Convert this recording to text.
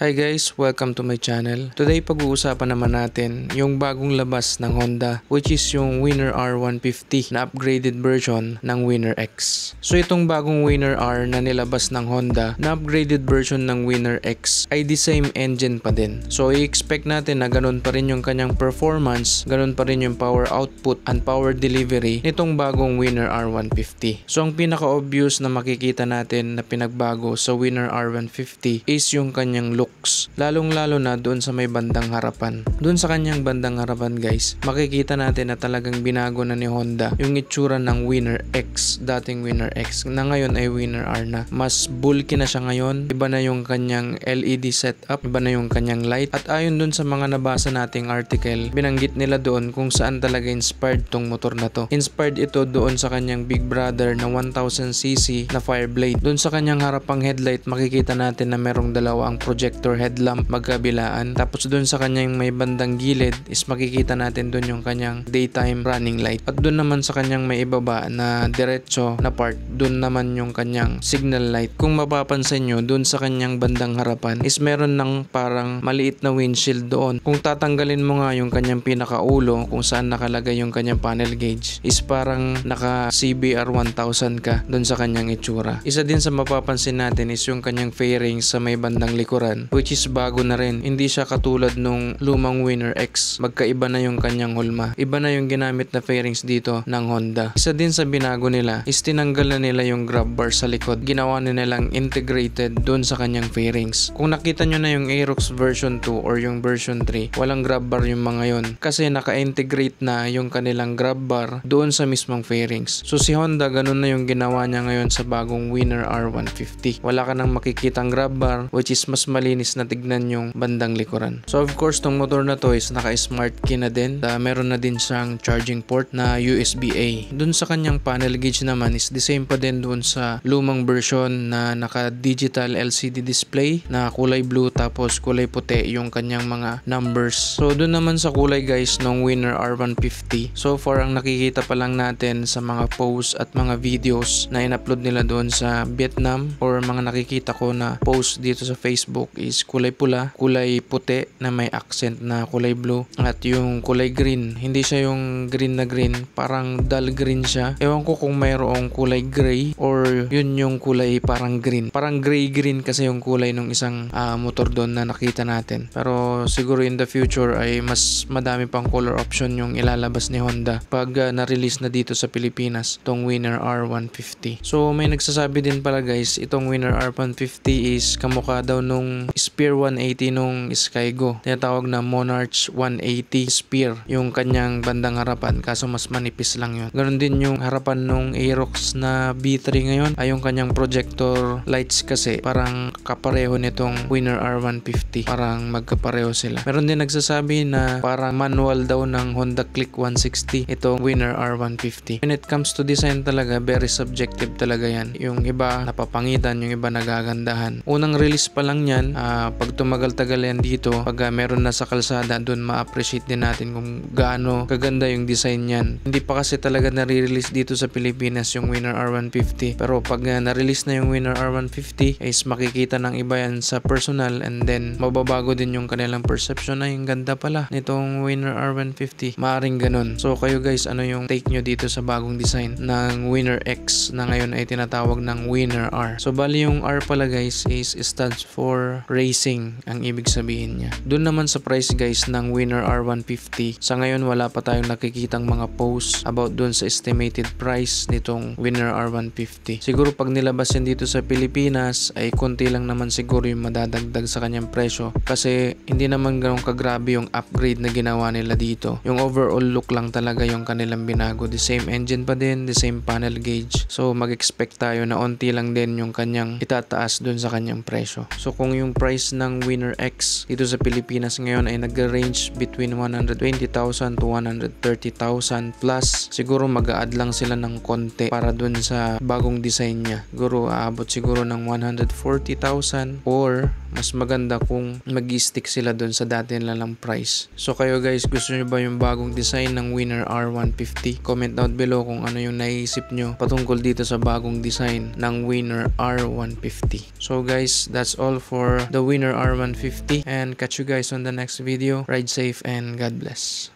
Hi guys, welcome to my channel. Today pag-uusapan naman natin yung bagong labas ng Honda, which is yung Winner R150 na upgraded version ng Winner X. So itong bagong Winner R na nilabas ng Honda na upgraded version ng Winner X ay the same engine pa din. So i-expect natin na ganun pa rin yung kanyang performance, ganun pa rin yung power output and power delivery nitong bagong Winner R150. So ang pinaka-obvious na makikita natin na pinagbago sa Winner R150 is yung kanyang looks, lalong-lalo na doon sa may bandang harapan. Doon sa kanyang bandang harapan guys, makikita natin na talagang binago na ni Honda yung itsura ng Winner X, dating Winner X, na ngayon ay Winner R na. Mas bulky na siya ngayon, iba na yung kanyang LED setup, iba na yung kanyang light, at ayon doon sa mga nabasa nating article, binanggit nila doon kung saan talaga inspired tong motor na to. Inspired ito doon sa kanyang big brother na 1000cc na Fireblade. Doon sa kanyang harapang headlight, makikita natin na merong dalawang projector headlamp magkabilaan. Tapos doon sa kanyang may bandang gilid is makikita natin doon yung kanyang daytime running light. At doon naman sa kanyang may ibaba na diretso na part, doon naman yung kanyang signal light. Kung mapapansin nyo, doon sa kanyang bandang harapan is meron ng parang maliit na windshield doon. Kung tatanggalin mo nga yung kanyang pinakaulo kung saan nakalagay yung kanyang panel gauge, is parang naka CBR 1000 ka doon sa kanyang itsura. Isa din sa mapapansin natin is yung kanyang fairings sa may bandang likuran, which is bago na rin. Hindi siya katulad nung lumang Winner X. Magkaiba na yung kanyang hulma. Iba na yung ginamit na fairings dito ng Honda. Isa din sa binago nila is tinanggal na nila yung grab bar sa likod. Ginawa na nilang integrated doon sa kanyang fairings. Kung nakita nyo na yung Aerox version 2 or yung version 3, walang grab bar yung mga yon kasi naka-integrate na yung kanilang grab bar doon sa mismong fairings. So si Honda, ganun na yung ginawa niya ngayon sa bagong Winner R150. Wala ka nang makikitang grab bar, which is mas malinis na tignan yung bandang likuran. So of course, tong motor na to is naka-smart key na din. Meron na din siyang charging port na USB-A. Dun sa kanyang panel gauge naman is the same pa din dun sa lumang version na naka-digital LCD display na kulay blue tapos kulay puti yung kanyang mga numbers. So dun naman sa kulay guys ng Winner R150, so far ang nakikita pa lang natin sa mga posts at mga videos na in-upload nila doon sa Vietnam or mga nakikita ko na post dito sa Facebook is kulay pula, kulay puti na may accent na kulay blue, at yung kulay green. Hindi siya yung green na green, parang dull green siya. Ewan ko kung mayroong kulay gray or yun yung kulay parang green. Parang gray-green kasi yung kulay ng isang motor doon na nakita natin. Pero siguro in the future ay mas madami pang color option yung ilalabas ni Honda pag na-release na dito sa Pilipinas tong Winner R150. So may nagsasabi din pala guys, itong Winner R150 is kamukha daw nung Spear 180 nung Skygo. Tinatawag na Monarch 180 Spear yung kanyang bandang harapan, kaso mas manipis lang yun. Ganon din yung harapan nung Aerox na B3 ngayon, ay yung kanyang projector lights kasi parang kapareho nitong Winner R150. Parang magkapareho sila. Meron din nagsasabi na parang manual daw ng Honda Click 160 itong Winner R150. When it comes to design talaga, very subjective talaga yan. Yung iba napapangitan, yung iba nagagandahan. Unang release pa lang yan, pag tumagal-tagal yan dito, pag meron na sa kalsada, doon ma-appreciate din natin kung gaano kaganda yung design yan. Hindi pa kasi talaga nare-release dito sa Pilipinas yung Winner R150, pero pag na-release na yung Winner R150 is makikita ng iba yan sa personal, and then mababago din yung kanilang perception na yung ganda pala nitong Winner R150. Maaring ganun. So kayo guys, ano yung take nyo dito sa bagong design ng Winner X na ngayon ay tinatawag ng Winner R? So bali yung R pala guys is stands for racing ang ibig sabihin niya. Doon naman sa price guys ng Winner R150, sa ngayon wala pa tayong nakikitang mga posts about doon sa estimated price nitong Winner R150. Siguro pag nilabas yan dito sa Pilipinas ay konti lang naman siguro yung madadagdag sa kanyang presyo, kasi hindi naman ganun kagrabe yung upgrade na ginawa nila dito. Yung overall look lang talaga yung kanilang binago. The same engine pa din, the same panel gauge. So mag-expect tayo na onti lang din yung kanyang itataas doon sa kanyang presyo. So kung yung price ng Winner X dito sa Pilipinas ngayon ay nag-range between 120,000 to 130,000 plus, siguro mag-a-add lang sila ng konti para dun sa bagong design niya. Siguro aabot siguro ng 140,000, or mas maganda kung mag-stick sila dun sa dati nilang price. So kayo guys, gusto nyo ba yung bagong design ng Winner R150? Comment down below kung ano yung naisip nyo patungkol dito sa bagong design ng Winner R150. So guys, that's all for the Winner R150, and catch you guys on the next video. Ride safe and God bless.